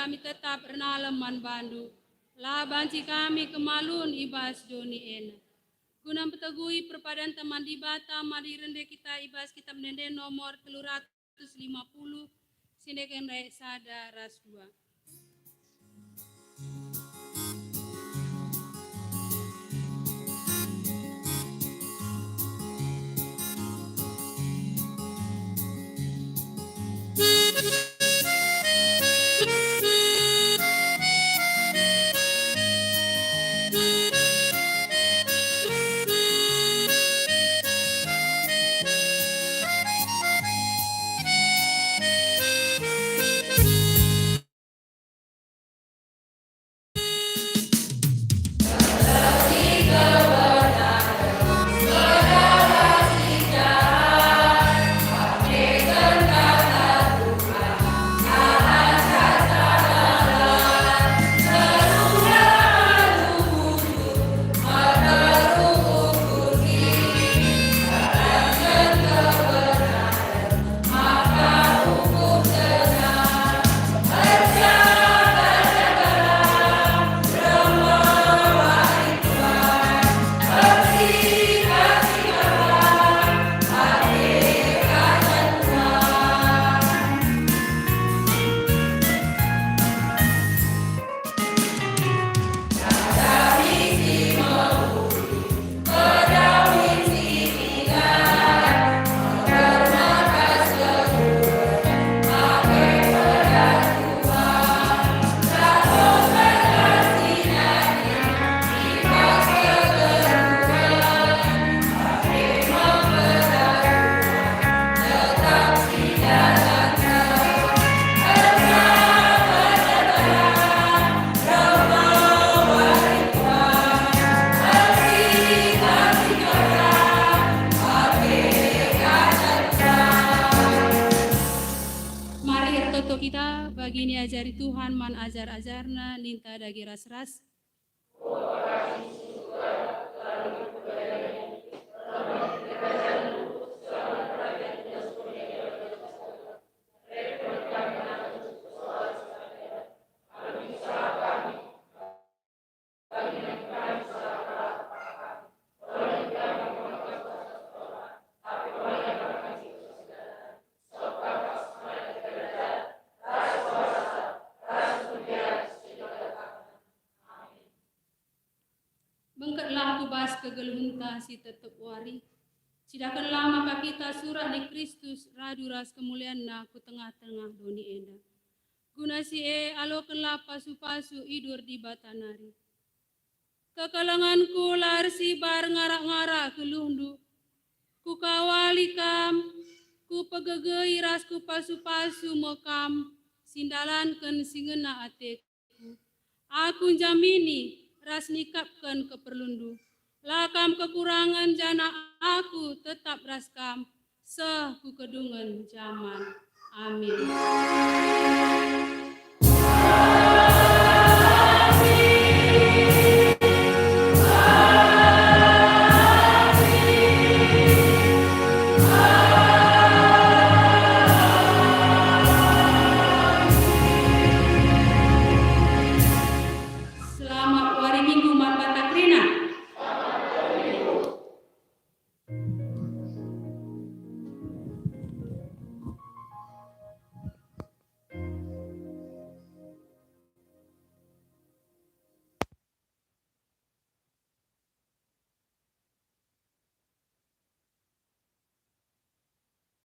kami tetap renalaman bandu. La banci kami kemalun ibas doni ena. Guna petegui perpadan teman di bata mari rende kita ibas kitab nende nomor 350 sindekan rek sada ras 2. Kita bagi ini ajari Tuhan man ajar-ajarna ninta dagi ras-ras. Bengkatlah tubas kegelunta si tetep wari. Sidakanlah maka kita surah di Kristus raduras kemuliaan na ku tengah-tengah doni enda. Guna si alokanlah pasu-pasu idur di batanari. Kekalanganku larsi bar ngarak-ngarak kelundu. Ku kawali kam, ku pegegei ras ku pasu-pasu mokam, sindalankan singena ateku. Aku jamini ras nikapkan keperlundu. Lakam kekurangan jana aku tetap raskam, seh ku kedungan zaman. Amin.